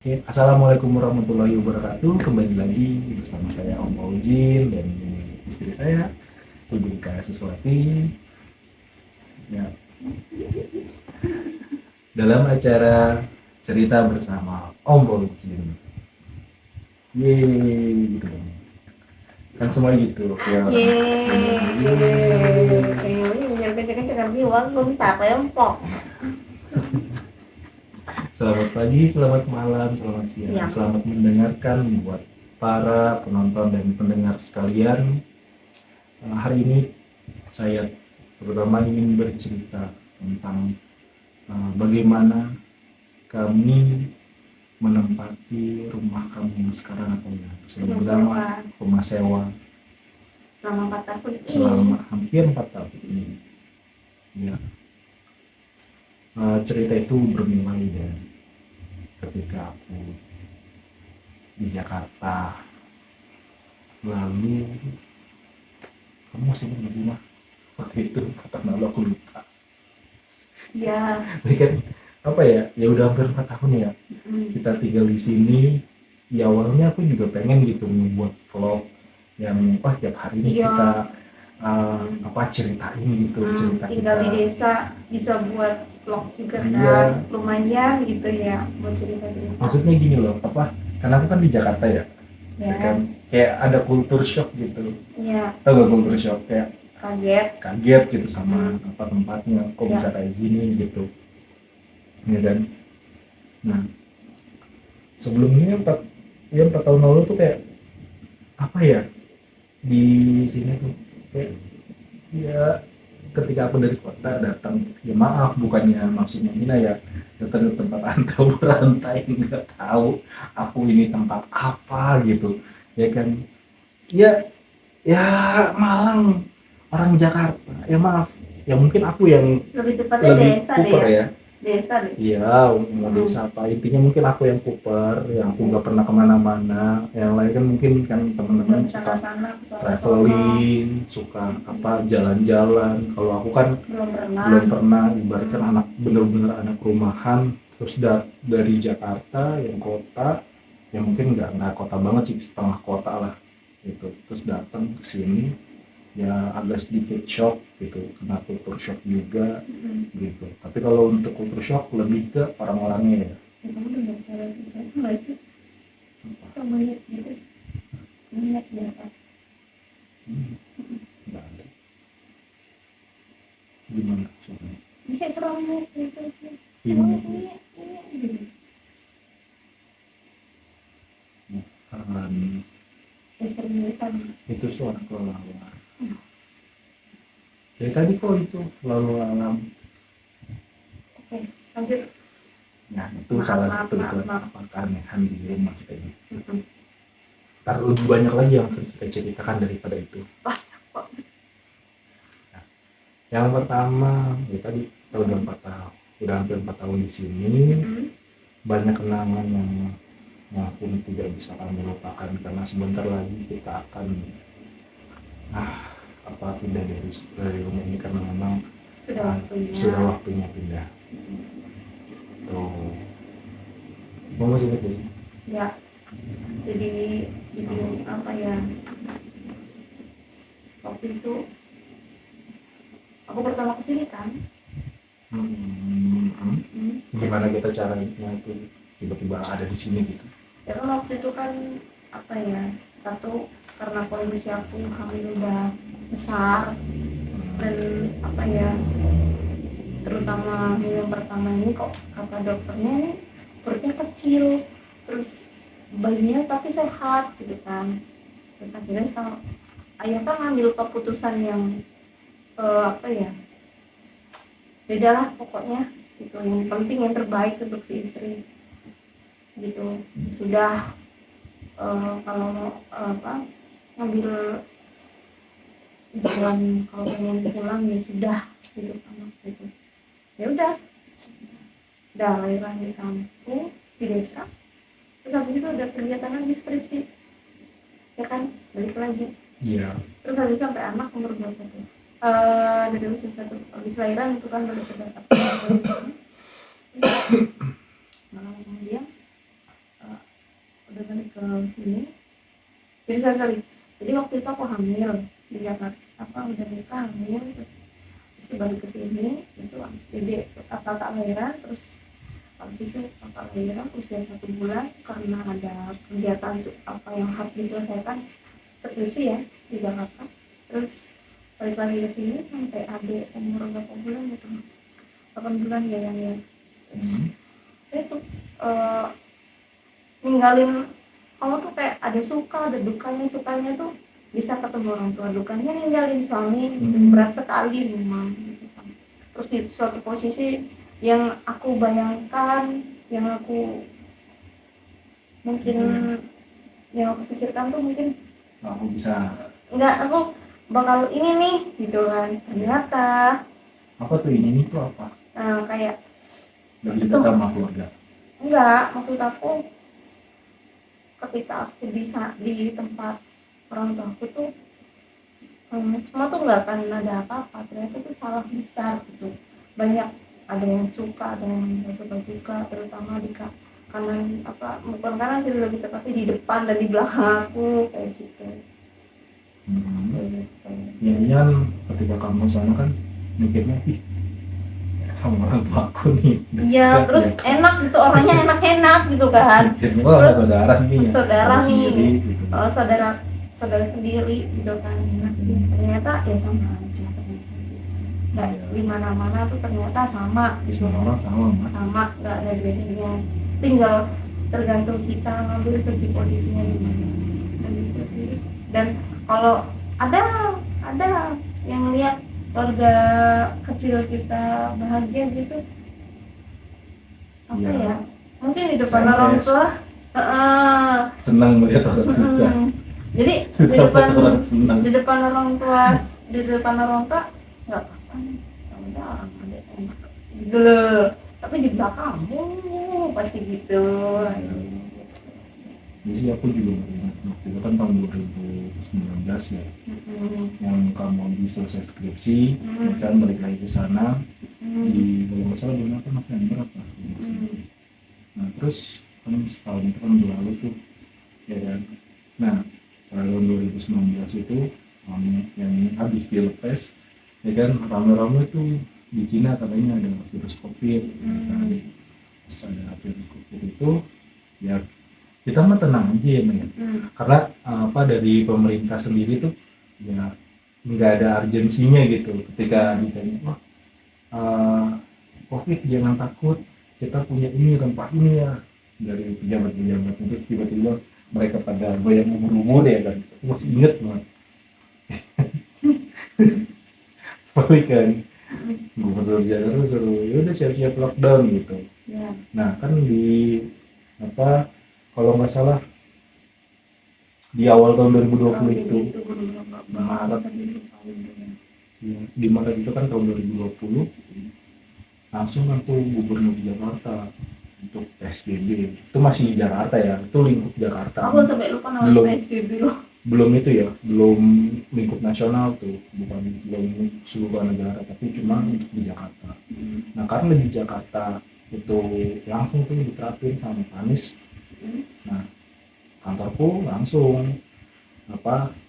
Oke, Assalamualaikum warahmatullahi wabarakatuh. Kembali lagi bersama saya Om Fauzin dan istri saya Ibu Ika Suswati. Ya, dalam acara cerita bersama Om Fauzin. Yeay, gitu dong. Kan semua gitu. Ya, Selamat pagi, selamat malam, selamat siang, Siang. selamat mendengarkan buat para penonton dan pendengar sekalian. Hari ini saya terutama ingin bercerita tentang bagaimana kami menempati rumah kami yang sekarang atau yang saya bilang rumah sewa Selama 4 tahun selama hampir 4 tahun ini. Ya, cerita itu bermulai dari ketika aku di Jakarta. Lalu kamu masih ingat nggak sih mah waktu itu kata lalu aku lupa. ya. Ini kan apa ya? Ya udah hampir 4 tahun ya kita tinggal di sini. Ya awalnya aku juga pengen gitu membuat vlog yang tiap hari ini Iya. kita ceritain gitu cerita Tinggal kita. di desa bisa buat vlog juga Iya, kan, lumayan gitu ya buat cerita-cerita. maksudnya gini loh, karena aku kan di Jakarta ya, Ya kan kayak ada culture shock gitu. ya, Tau gak culture shock, kayak kaget. kaget gitu sama tempatnya kok Ya. bisa kayak gini gitu, ya kan. Nah, sebelumnya 4 tahun lalu tuh kayak apa ya, di sini tuh kayak ya ketika aku dari kota datang, ya maaf bukannya maksudnya hina ya, datang ke tempat antau berantai nggak tahu aku ini tempat apa gitu, ya kan. Ya, ya Malang, orang Jakarta, ya maaf, ya mungkin aku yang Lebih tepatnya lebih desa deh kuper ya. ya. Desa deh. Iya, mau desa apa, intinya mungkin aku yang kuper, yang aku nggak pernah kemana-mana. Yang lain kan mungkin kan teman-teman suka Sana-sana, kesana-sana. traveling, suka jalan-jalan. Kalau aku kan belum pernah, ibaratkan anak bener-bener anak rumahan, terus dari Jakarta yang kota, yang mungkin nggak kota banget sih, setengah kota lah gitu. Terus datang ke sini, ya agak sedikit shock gitu, kena culture shock juga gitu. Tapi kalau untuk culture shock lebih ke orang-orangnya ya. Kamu dengar suara sesuatu nggak sih? Kamu melihat gitu? Melihat di atas. Nggak ada. Gimana suaranya? Kayak seramnya gitu. Ini Ini. bukan, Seriusan. itu suara kelelawar. Dari tadi kok itu lalu alam. Oke, lanjut. Nah itu salah satu itu keanehan di rumah kita ini. Ntar lebih banyak lagi yang kita ceritakan daripada itu. Wah, kok Nah, yang pertama, ya tadi kita udah hampir 4 tahun di sini. Banyak kenangan yang mungkin tidak bisa kami lupakan karena sebentar lagi kita akan pindah dari rumah ini karena memang sudah waktunya pindah. Tuh, mau masih ingat sih? ya, jadi apa ya, waktu itu aku pertama kesini kan. Gimana kita caranya itu tiba-tiba ada di sini gitu? Ya kan waktu itu kan apa ya, satu karena kondisi aku hamil udah besar, dan apa ya, terutama hamil yang pertama ini kok kata dokternya ini perutnya kecil, terus bayinya tapi sehat gitu kan. Terus akhirnya sama ayah kan ngambil keputusan yang apa ya, beda lah pokoknya gitu, yang penting yang terbaik untuk si istri gitu. Sudah kalau ngambil jalan kalau pengen pulang ya sudah gitu kan, gitu. Ya udah lahir di kampung di desa, terus habis itu udah kegiatan lagi skripsi ya kan, balik lagi. Iya. Terus habis itu sampai anak umur berapa tuh, dari usia 1 habis lahiran itu kan balik ke Jakarta. Malam kemudian balik ke sini. Jadi sorry. Jadi waktu itu aku hamil di Jakarta, udah nikah hamil, terus balik ke sini, terus jadi kakak lahiran, terus habis itu kakak lahiran usia 1 bulan karena ada kegiatan untuk yang harus diselesaikan skripsi ya di Jakarta. Terus balik lagi ke sini sampai adik umur berapa bulan gitu, 8 bulan ya yang ya. Itu ninggalin kamu tuh kayak ada suka ada dukanya. Sukanya tuh bisa ketemu orang tua, dukanya ninggalin suami berat sekali memang gitu kan. Terus di suatu posisi yang aku bayangkan, yang aku mungkin yang aku pikirkan tuh mungkin aku bisa aku bakal ini nih gitu kan. Ternyata apa tuh ini tuh apa? Kayak Lebih dekat sama keluarga. Enggak, maksud aku ketika aku bisa di tempat orang tua aku tuh semua tuh nggak akan ada apa-apa. Ternyata itu salah besar gitu. Banyak ada yang suka, ada yang nggak suka juga, terutama di kanan bukan kanan sih, lebih tepatnya di depan dan di belakang aku kayak gitu. Yang ketika kamu sana kan mikirnya sama orang tua aku nih. Iya, terus kan enak gitu, orangnya enak-enak gitu kan. Terus saudara nih. Saudara nih, gitu. saudara sendiri gitu kan. Ternyata ya sama aja. Nggak di mana-mana tuh ternyata sama. Semua orang sama, nggak ada bedanya. Tinggal tergantung kita ngambil segi posisinya di mana. Dan kalau ada yang lihat keluarga kecil kita bahagia gitu, ya mungkin di depan orang tua senang melihat orang susah. Jadi di depan orang tua nggak apa-apa nih, udah orang ada enak dulu, tapi di belakangmu pasti gitu. Jadi aku juga ingat waktu itu kan tahun 2019 ya, yang kamu habis selesai skripsi, kan balik lagi ke sana di kalau nggak salah bulan November apa. Nah terus kan setahun itu kan berlalu tuh, ya kan. Nah tahun 2019 itu yang habis pilpres, ya kan, rame-rame tuh di Cina katanya ada virus COVID. Terus ada virus COVID itu, ya kita mah tenang aja ya, karena dari pemerintah sendiri tuh ya nggak ada urgensinya gitu. Ketika ditanya COVID jangan takut, kita punya ini rempah ini ya, dari pejabat-pejabat. Terus tiba-tiba mereka pada goyang umur-umur ya kan, aku masih inget banget. Balik kan gubernur Jakarta suruh yaudah siap-siap lockdown gitu. Nah kan di kalau nggak salah di awal tahun 2020 itu Maret, di Maret itu kan tahun 2020 langsung kan tuh gubernur Jakarta untuk PSBB. Itu masih di Jakarta ya, itu lingkup Jakarta. Aku sampai lupa nama PSBB loh. Belum itu ya, belum lingkup nasional tuh, belum seluruh negara, tapi cuma untuk di Jakarta. Nah karena di Jakarta itu langsung tuh diterapin sama Anies. Nah kantorku langsung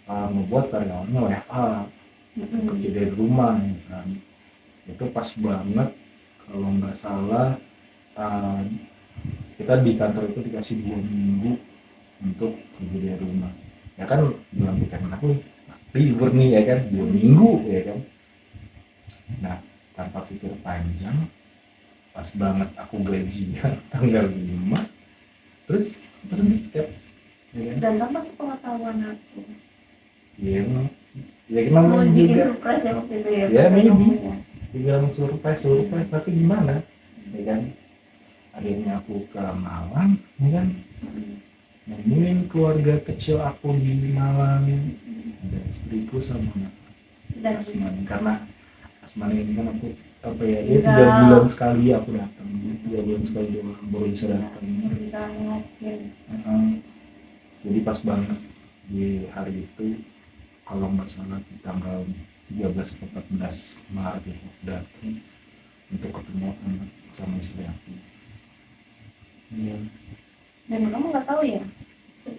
membuat karyawannya WFH, kerja dari rumah kan. Itu pas banget kalau nggak salah kita di kantor itu dikasih 2 minggu untuk kerja dari rumah. Ya kan dalam pikiran aku libur nih ya kan, 2 minggu ya kan. Nah tanpa pikir panjang, pas banget aku gajian tanggal 5, terus pesen tiket ya kan? Dan tanpa sepengetahuan aku ya kenapa mau bikin juga surprise ya waktu itu ya. Ya maybe dibilang surprise tapi gimana ya kan. Akhirnya aku ke Malang ya kan, nemuin keluarga kecil aku di Malang, ada istriku sama Asmani. Karena Asmani ini kan aku dia 3 bulan sekali aku datang, 3 bulan sekali dia baru bisa datang, bisa ngobrol. Jadi pas banget di hari itu, kalau nggak salah di tanggal 13 atau 14 Maret itu datang untuk ketemu sama istri aku. Dan kamu nggak tahu ya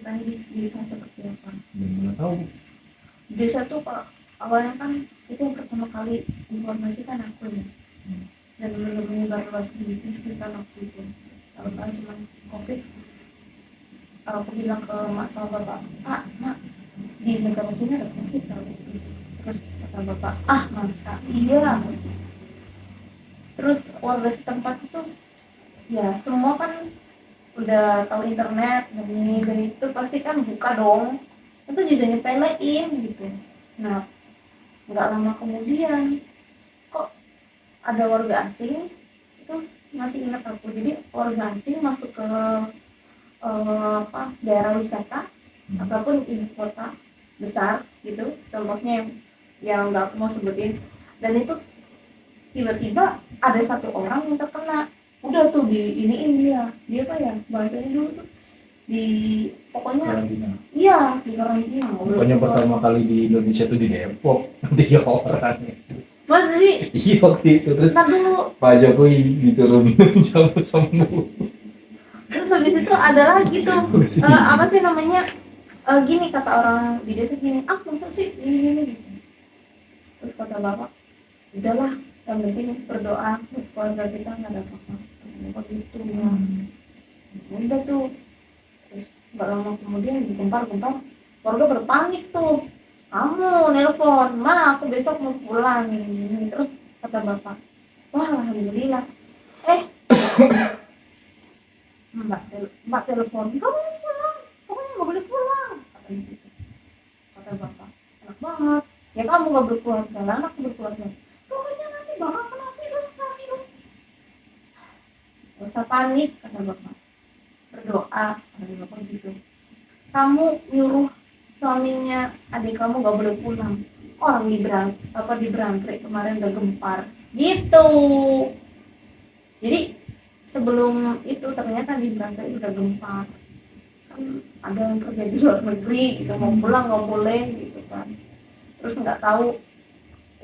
ceritanya di desa seperti apa. Dan mana tahu. Di desa tuh Pak, awalnya kan itu yang pertama kali informasi kan aku ya, dan belum menyebar luas di kita waktu itu. Tahu kan cuma COVID. Aku bilang ke mak sama bapak, Pak, mak, di negara sini ada COVID tahu. Terus kata bapak, ah masa iya. Terus warga setempat itu ya semua kan udah tahu internet dan ini dan itu pasti kan buka dong, itu juga nyepelein gitu. Nah nggak lama kemudian kok ada warga asing itu, masih ingat aku, jadi warga asing masuk ke daerah wisata ataupun ibu kota besar gitu, contohnya yang nggak aku mau sebutin, dan itu tiba-tiba ada satu orang yang terkena. Udah tuh di iniin dia apa ya bahasanya dulu tuh, di pokoknya Karantina. iya di karantina. Pokoknya pertama kali di Indonesia tuh di Depok 3 orang. Masa sih? Iya waktu itu terus Ntar dulu, Pak Jokowi disuruh minum jamu sembuh. terus habis itu ada lagi tuh apa sih namanya, gini kata orang di desa gini, ah masa sih ini gitu. Terus kata bapak, udahlah yang penting berdoa buat keluarga kita nggak ada apa-apa. Begitu ya. Udah tuh, terus nggak lama kemudian digempar-gempar, keluarga berpanik tuh, kamu nelpon, ma aku besok mau pulang ini. Terus kata bapak, wah alhamdulillah, mbak telepon, kamu mau pulang, pokoknya nggak boleh pulang, kata gitu. Kata bapak, enak banget, ya kamu nggak berkeluarga, anakku berkeluarga, pokoknya nanti bakal kena virus. Gak usah panik, kata bapak, berdoa, kata bapak gitu. Kamu nyuruh suaminya adik kamu gak boleh pulang, orang di Brangkrik kemarin udah gempar gitu. Jadi sebelum itu ternyata di Brangkrik udah gempar, kan ada yang kerja di luar negeri gitu, mau pulang gak boleh gitu kan. Terus nggak tahu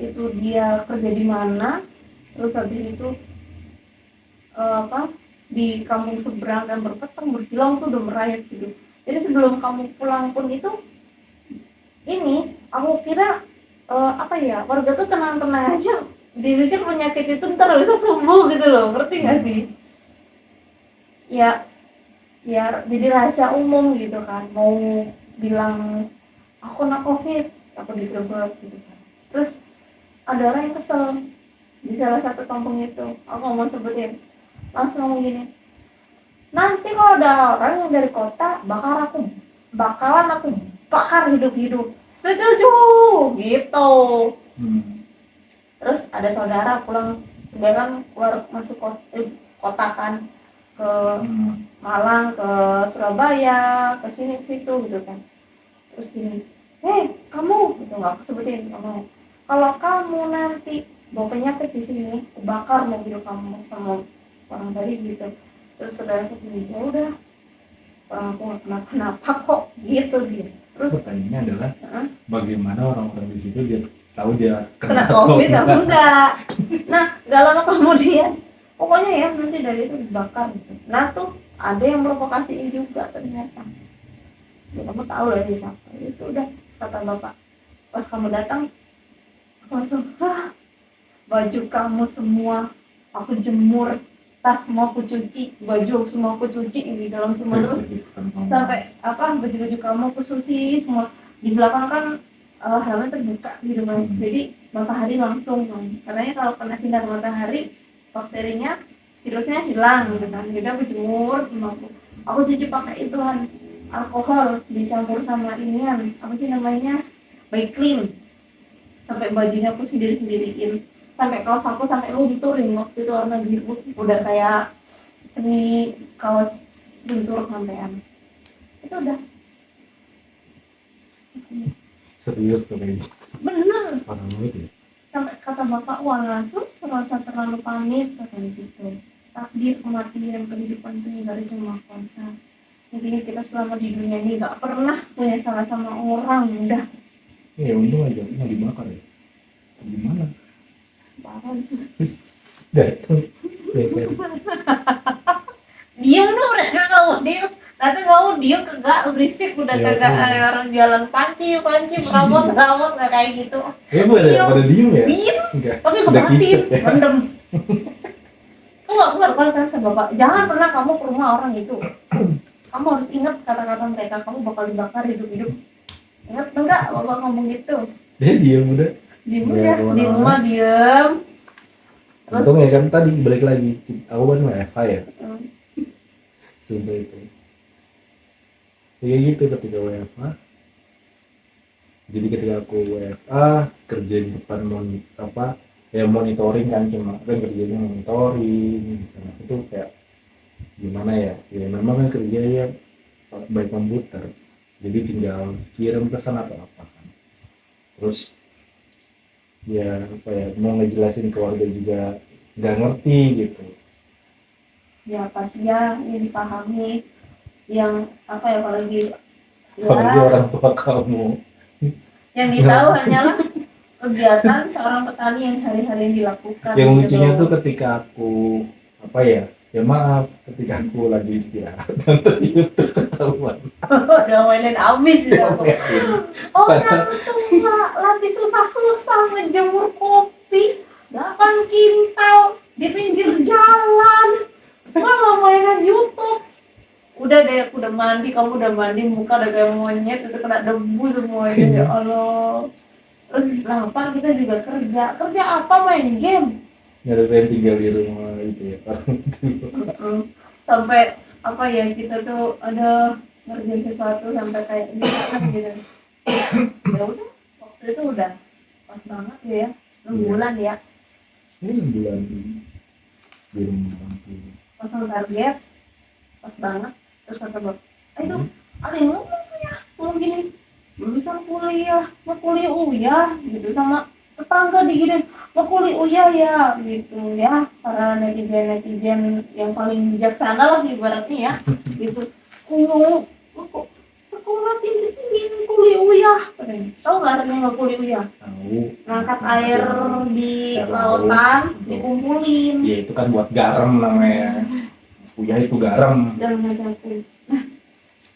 itu dia kerja di mana, terus habis itu di kampung seberang dan berpetang berkilau tuh udah merayap gitu. Jadi sebelum kamu pulang pun itu, ini aku kira warga tuh tenang-tenang aja, dipikir penyakit itu ntar besok sembuh gitu loh, ngerti nggak sih? Ya jadi rahasia umum gitu kan, mau bilang aku kena COVID, aku digerebek gitu kan. Terus ada orang yang kesel di salah satu kampung itu, aku mau sebutin, langsung ngomong gini, nanti kalau ada orang yang dari kota bakalan aku bakar hidup-hidup, setuju gitu. Terus ada saudara pulang, dia kan keluar masuk kota kan, ke Malang, ke Surabaya, ke sini ke situ gitu kan. Terus gini, hei kamu, gitu nggak aku sebutin kamu, kalau kamu nanti bawa penyakit di sini, bakar mobil kamu sama orang tadi gitu. Terus saudaraku gini, ya udah, orang aku nggak kenapa-napa kok gitu dia. Terus pertanyaannya adalah bagaimana orang-orang di situ dia tahu dia kena COVID atau enggak. Nah nggak lama kemudian pokoknya ya nanti dari itu dibakar gitu. Nah tuh ada yang provokasiin juga ternyata. Ya, kamu tahu lah dia siapa. Itu udah kata bapak, pas kamu datang langsung baju kamu semua aku jemur, tas semua aku cuci, baju semua aku cuci di dalam semua. Terus sampai baju-baju kamu aku susi semua. Di belakang kan halaman terbuka gitu kan, jadi matahari langsung kan. Katanya kalau kena sinar matahari bakterinya, virusnya hilang gitu kan. Jadi aku jemur semua aku cuci pakai itu kan, alkohol dicampur sama inian apa sih namanya, baik clean, sampai bajunya aku sendiri-sendiriin, sampai kaos aku sampai lunturin waktu itu warna biru, udah kayak semi kaos luntur sampean. Itu udah serius tuh kayak bener. paranoid ya. Sampai kata bapak, wah Sus merasa terlalu panik katanya gitu. Takdir kematian kehidupan itu dari semua kuasa. Intinya kita selama di dunia ini gak pernah punya salah sama orang, udah. Ya untung aja mau dibakar ya. Gimana? Parah. Terus datang. Diam tuh mereka, kamu diam. Nanti kamu diem kagak berisik udah Ya, kagak iya. orang jalan panci meramot nggak kayak gitu. Ya pada diem ya? Diem, Enggak. tapi Udah kebatin, kicep ya. mendem. Kamu nggak keluar kan sama bapak. Jangan pernah kamu ke rumah orang itu. Kamu harus ingat kata-kata mereka. Kamu bakal dibakar hidup-hidup. Ingat enggak bapak ngomong gitu? Dia diem udah. Diem Nggak udah di kemana-mana. rumah diem. Terus Untung ya kan tadi balik lagi. Aku kan WFH ya. hmm, Sudah itu. Ya gitu ketika WFH. Jadi ketika aku WFH kerja di depan monitoring kan, cuma kan kerjanya monitoring gitu. Aku tuh kayak gimana ya memang kan kerjanya by komputer, jadi tinggal kirim pesan atau apa kan. Terus ya apa ya, mau ngejelasin keluarga juga nggak ngerti gitu. ya pasti ya yang dipahami yang apa ya apalagi Apalagi ya orang tua kamu. yang ditahu hanyalah kegiatan seorang petani yang hari-hari yang dilakukan. Yang gitu. lucunya tuh ketika aku apa ya maaf, ketika aku lagi istirahat nonton YouTube ketahuan. Udah mainin abis gitu. Orang tua lagi susah-susah ngejemur kopi 8 kintal di pinggir jalan, malah mainan YouTube. Udah deh, aku udah mandi, kamu udah mandi, muka udah kayak monyet, itu kena debu semuanya. Ya Allah. Terus lapar, kita juga kerja apa, main game. Ngerasain tinggal di rumah gitu ya Sampai apa ya, kita tuh ada ngerjain sesuatu sampai kayak gitu. Ya udah, waktu itu udah pas banget ya 6 bulan ya. Ini bulan di rumah Pasang target pas banget. Terus kata bapak, itu ada yang ngomong tuh ya ngomong gini, belum bisa kuliah, mau kuliah uyah gitu, sama tetangga diginin mau kuliah uyah ya gitu ya, para netizen yang paling bijaksana lah ibaratnya ya gitu. Kok sekolah tinggi kuliah uyah, tahu nggak artinya nggak kuliah uyah? tahu Ngangkat air di lautan dikumpulin. ya itu kan buat garam namanya. Uyah itu garam. Dan ngajakin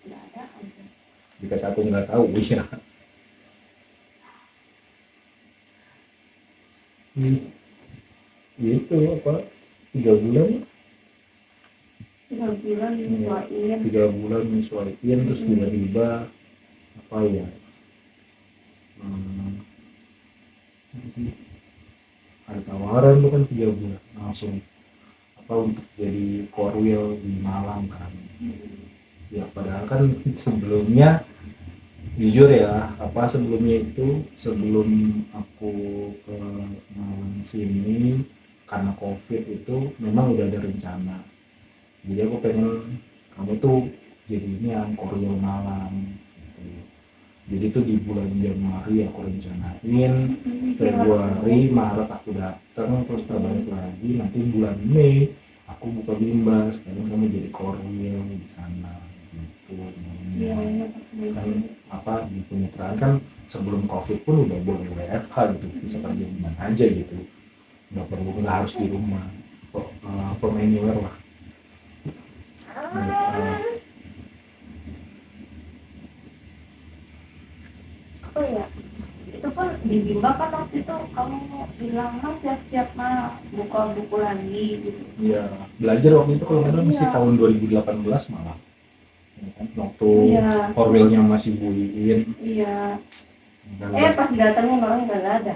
nggak ada aja. Jika aku nggak tahu ya. Itu apa 3 bulan 3 bulan nyesuaiin. 3 bulan menyesuaikan terus tiba-tiba apa ya ada tawaran tuh kan 3 bulan langsung apa untuk jadi korwil di Malang kan. Ya padahal kan sebelumnya jujur ya sebelumnya itu sebelum aku ke sini karena COVID itu memang udah ada rencana. Jadi aku pengen kamu tuh jadi ini yang korwil Malang gitu. Jadi tuh di bulan Januari aku rencanain, Februari, Maret aku datang, terus terbalik lagi, nanti bulan Mei aku buka bimbel, sekarang kamu jadi korwil di sana gitu. Kan di kemitraan kan sebelum COVID pun udah boleh WFH gitu, bisa kerja di mana aja gitu, nggak harus di rumah, from anywhere lah. Oh ya, itu pun di bimbel kan waktu itu kamu bilang mas siap-siap mah buka buku lagi gitu. Iya, belajar waktu itu kalau nggak salah masih tahun 2018 malah. Ya kan, waktu korwilnya masih Bu Iin. Iya. Pas datangnya malah nggak ada.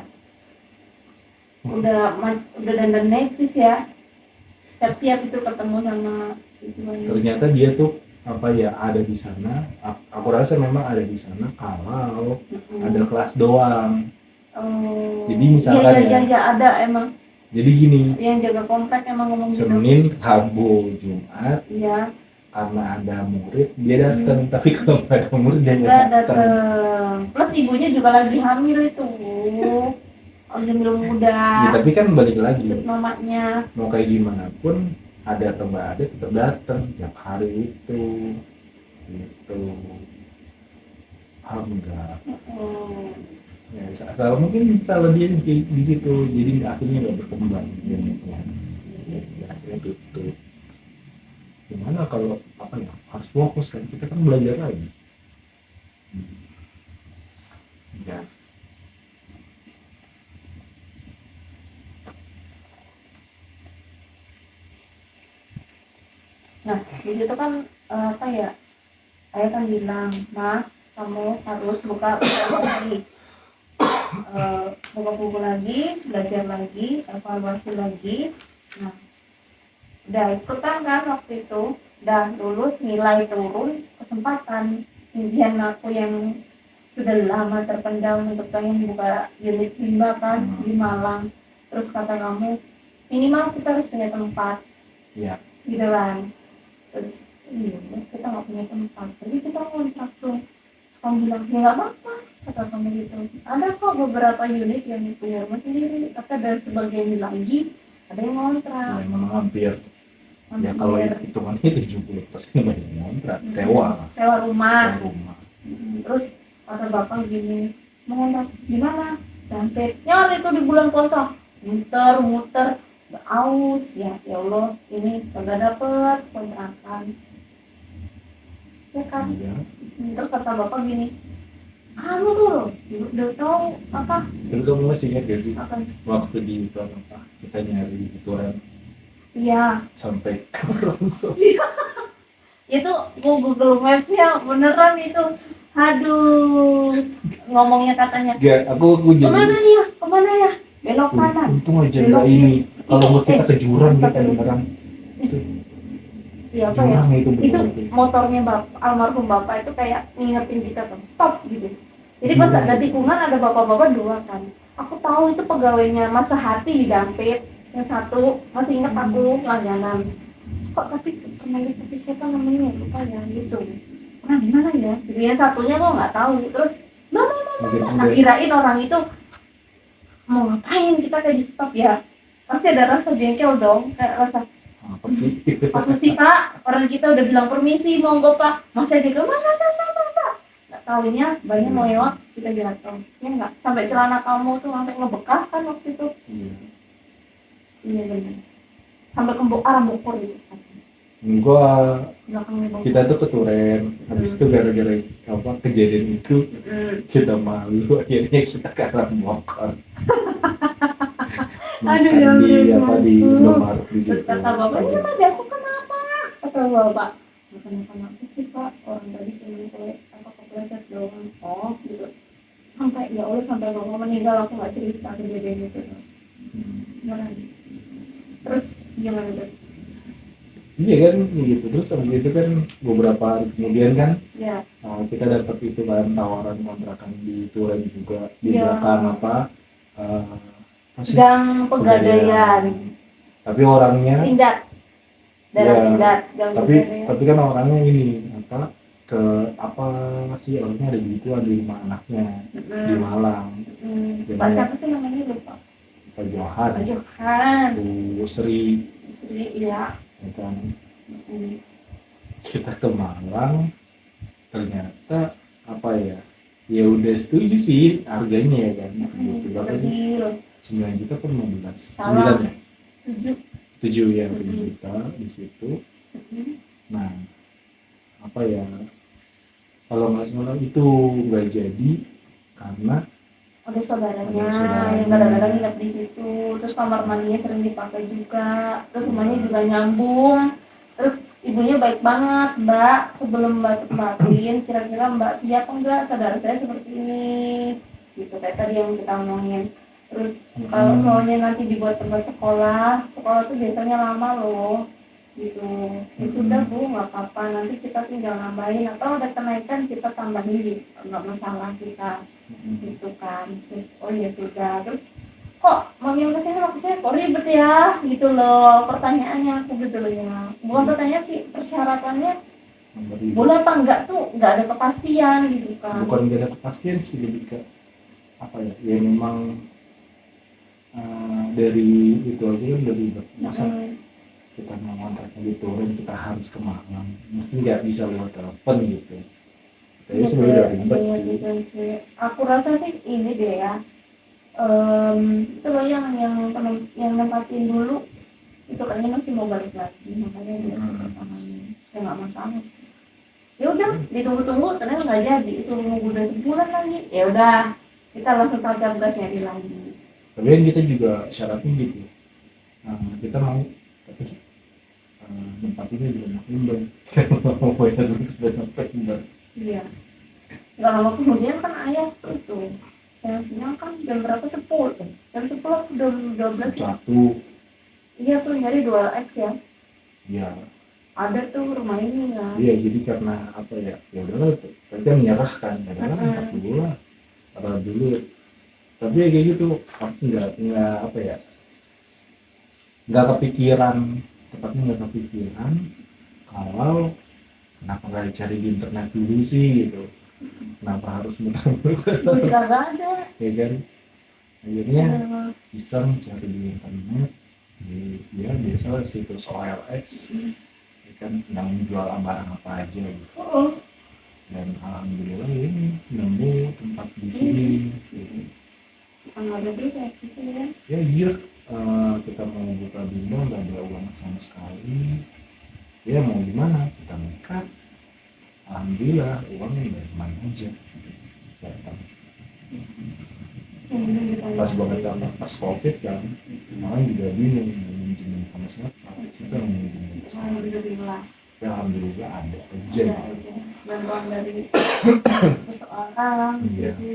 Udah dandan necis ya. Siap-siap itu ketemu sama itu. Ternyata dia tuh ada di sana. Aku rasa memang ada di sana kalau ada kelas doang. Jadi misalkan iya ada emang. Jadi gini. Yang jaga komplek emang ngomong gitu. Senin, Rabu, Jumat. Iya. Karena ada murid dia datang, tapi kalau nggak ada murid dia nggak datang. Plus ibunya juga lagi hamil itu. Hamil muda. Ya tapi kan balik lagi. Mamanya. Mau kayak gimana pun ada atau nggak ada tetap datang tiap hari itu gitu. Enggak. Ya salah mungkin salah dia di situ, jadi akhirnya nggak berkembang gitu. Ya akhirnya tutup. gimana kalau apa ya, harus fokus kan, kita kan belajar lagi. Ya. Nah di situ kan apa ya, saya kan bilang, "Ma, kamu harus buka buku lagi, buka buku lagi, belajar lagi, evaluasi lagi." Nah udah ikutan kan waktu itu, udah lulus, nilai turun, kesempatan impian aku yang sudah lama terpendam untuk pengen buka unit rimba kan di Malang. Terus kata kamu, minimal kita harus punya tempat, Ya. gitu kan. Terus iya kita nggak punya tempat, jadi kita kontrak tuh. Terus kamu bilang, ya nggak apa-apa, kata kamu gitu. Ada kok beberapa unit yang punya rumah sendiri, tapi ada sebagian lagi ada yang kontrak. Memang hampir. Ya kalau hitungannya 70% banyak kontrak, sewa rumah. rumah. Terus kata bapak gini, mau kontrak gimana? Dampet nyari itu di bulan puasa, muter udah aus ya Allah, ini kagak dapet kontrakan ya kan. Ya. Terus kata bapak gini, kamu tuh udah tahu apa. Terus kamu masih ingat gak sih Apa? waktu di itu apa kita nyari ituran Iya. sampai ke Rosso. Itu mau Google Maps ya beneran itu. Aduh, ngomongnya katanya. Gak, aku jadi. Kemana ya? Belok kanan. Untung aja nggak ini. Kalau mau kita ke jurang kita beneran. Iya apa ya? Itu motornya almarhum bapak itu kayak ngingetin kita kan, stop gitu. Jadi pas ada tikungan ada bapak-bapak dua kan. Aku tahu itu pegawainya Mas Hati di Dampit. Yang satu masih inget aku langganan. Kok tapi pernah lihat tapi siapa namanya lupa ya gitu. Pernah di mana ya? Jadi yang satunya kok nggak tahu. Terus nah kirain orang itu mau ngapain kita kayak di stop ya. Pasti ada rasa jengkel dong, kayak rasa apa sih Pak, orang kita udah bilang permisi monggo Pak, masa dia mana nggak tahunya banyak mau lewat kita jatuh ya nggak, sampai celana kamu tuh sampai ngebekas kan waktu itu. Iya benar, sampai arah bokor gitu kan. Kita tuh keturen, habis itu gara-gara apa kejadian itu kita malu, akhirnya kita ke arah bokor. Aduh di apa di Indomaret di situ. Terus kata bapak, ini sama aku kenapa? Kata bapak, kenapa sih Pak? Orang tadi cuma kayak apa kepleset doang. Oh gitu. Sampai ya Allah sampai mama meninggal aku nggak cerita kejadian itu. Gimana? Terus gimana tuh? Iya kan gitu. Terus habis itu kan beberapa hari kemudian kan ya. Kita dapat itu kan tawaran kontrakan di Turen juga di belakang apa Gang Pegadaian. Tapi orangnya Pindad. Daerah Pindad. Tapi kan orangnya ini apa ke apa sih orangnya ada di itu ada 5 anaknya di Malang. Pak siapa sih namanya lupa. Pak Johan. Bu Sri iya. Kan. Kita ke Malang ternyata apa ya? Ya udah setuju sih harganya ya kan. Berapa sih? 9 juta per 15. 9 ya? 7 ya, 7 juta di situ. Nah, apa ya? Kalau nggak salah itu nggak jadi karena ada saudaranya yang kadang-kadang nginep di situ. Terus kamar mandinya sering dipakai juga. Terus rumahnya juga nyambung. Terus ibunya baik banget, Mbak. Sebelum Mbak tempatin, kira-kira Mbak siap enggak saudara saya seperti ini? Gitu kayak tadi yang kita ngomongin. Terus kalau soalnya nanti dibuat tempat sekolah tuh biasanya lama loh gitu. Ya sudah Bu, nggak apa-apa, nanti kita tinggal nambahin atau ada kenaikan kita tambahin, nggak masalah kita gitu kan. Terus oh ya sudah. Terus kok mami yang kesini waktu saya kok ribet ya gitu loh pertanyaannya aku gitu loh ya. Bukan pertanyaan sih, persyaratannya boleh apa enggak tuh nggak ada kepastian gitu kan. Bukan nggak ada kepastian sih, lebih ke apa ya, ya memang dari itu aja kan dari masa kita mau kontraknya di Turen kita harus ke Malang, mesti nggak bisa lewat telepon gitu. Tapi sebenarnya udah ribet sih. Aku rasa sih ini deh ya, itu loh yang nempatin dulu itu kayaknya masih mau balik lagi, makanya dia pertamanya ya nggak masalah. Ya udah ditunggu-tunggu ternyata nggak jadi, itu nunggu udah sebulan lagi, ya udah kita langsung tancap gas nyari lagi. Tapi kan kita juga syaratnya gitu, kita mau tapi tempat ini di November mau bayar sampai November. Iya, nggak lama kemudian kan ayah tuh itu siang-siang kan jam berapa, 10 jam 10 udah 12 ya. Satu, Iya tuh nyari 2X ya, ya, ada tuh rumah ini kan. iya jadi karena apa ya, ya udahlah kita menyerahkan, kadang angkat dulu lah, taruh dulu. Tapi ya kayak gitu, aku nggak apa ya, nggak kepikiran, tepatnya nggak kepikiran kalau kenapa nggak dicari di internet dulu sih gitu, kenapa harus muter-muter, Gue juga nggak ada. ya kan. Akhirnya Nah, iseng cari di internet, ya biasa situs OLX, ya kan, yang jual barang apa aja gitu. oh, Dan alhamdulillah ini nemu tempat di sini gitu. nggak ada dulu kayak gitu ya. Ya jujur, kita mau buka bimbel nggak ada uang sama sekali, ya mau gimana, kita nekat. Alhamdulillah uangnya dari mana aja datang. Pas banget kan pas covid kan, orang juga bingung mau minjemin sama siapa, kita mau minjemin sama siapa. Alhamdulillah Ya alhamdulillah ada aja ada gitu. aja bantuan dari seseorang. Iya. Jadi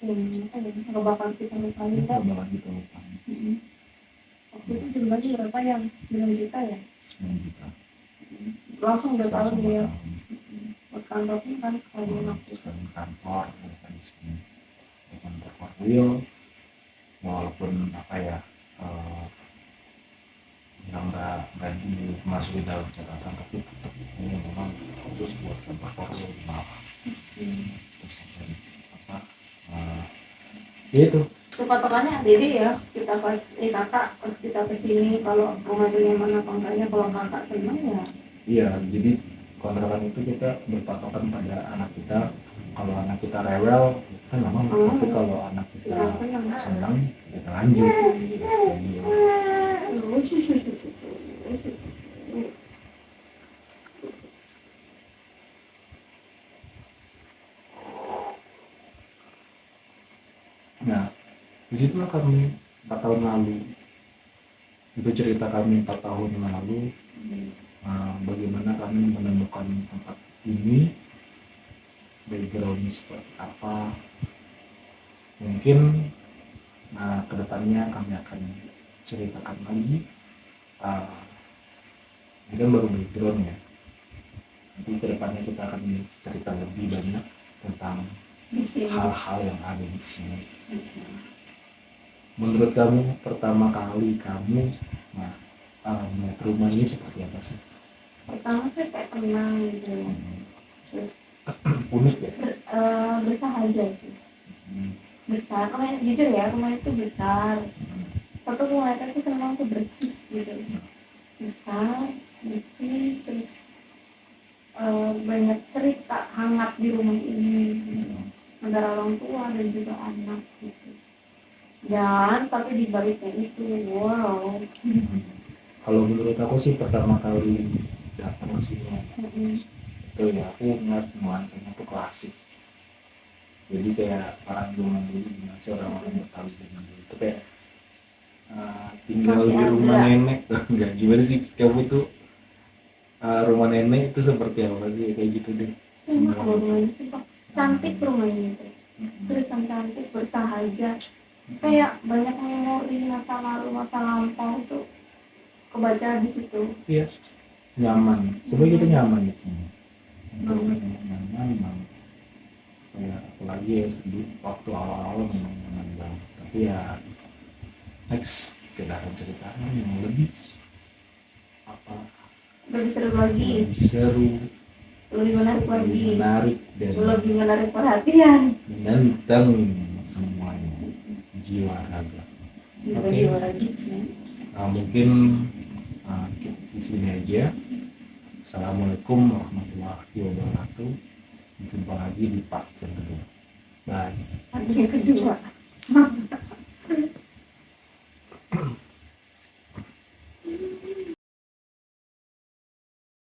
ini apa ya, nggak bakal kita lupain Itu kan. bakal kita lupain. Waktu itu jumlahnya berapa yang 9 juta ya, 9 juta langsung udah tahu langsung dia. bakal Buat kantor pun kan sekalian waktu itu. sekarang kantor bukan di sini, di kantor Korwil, walaupun apa ya, yang nggak dimasuki dalam catatan, tapi tetap ini memang khusus buat kantor Korwil, maaf. Terus sampai apa, itu Itu patokannya Dede ya, kita pas kakak pas kita kesini kalau rumah dia nyaman apa enggaknya, kalau kakak senang ya. iya, jadi kontrakan itu kita berpatokan pada anak kita. Kalau anak kita rewel kan memang, tapi kalau anak kita senang kita lanjut. Jadi, nah disitulah kami 4 tahun lalu, itu cerita kami 4 tahun lalu, bagaimana kami menemukan tempat ini, backgroundnya seperti apa. Mungkin kedepannya kami akan ceritakan lagi. Ini kan baru background ya, nanti kedepannya kita akan cerita lebih banyak tentang Di sini. hal-hal yang ada di sini. Menurut kamu pertama kali kamu melihat rumah ini seperti apa sih? Pertama sih kayak tenang gitu, terus Unik ya? bersahaja sih, besar. Rumah jujur ya, rumah itu besar. Satu ngeliatnya tuh senang tuh bersih gitu, besar, bersih, terus banyak cerita hangat di rumah ini antara orang tua dan juga anak gitu. Dan tapi di baliknya itu, wow. Kalau menurut aku sih pertama kali datang ke sini itu ya, aku ngeliat nuansanya tuh klasik. Jadi kayak orang zaman dulu, gimana sih orang-orang Betawi zaman dulu itu kayak tinggal Masih di rumah ada. nenek. Enggak, gimana sih kamu tuh, rumah nenek itu seperti apa sih, kayak gitu deh. Enak loh rumahnya, sumpah. Cantik rumahnya itu, seriusan cantik, bersahaja. Kayak banyak memori masa lalu, masa lampau itu kebaca di situ. Iya, nyaman. Sebenarnya kita nyaman di sini. Banget. Nyaman banget. Kayak apalagi ya sedih waktu awal-awal memang nyaman banget. Tapi ya next kita akan ceritakan yang lebih apa, Lebih seru lagi, lebih seru, lebih menarik lebih lagi, menarik, dan lebih menarik perhatian. menantang semuanya, jiwa raga. Juga Oke. jiwa sih. Mungkin di sini aja. Assalamualaikum warahmatullahi wabarakatuh. Jumpa lagi di part kedua. Bye. Yang kedua.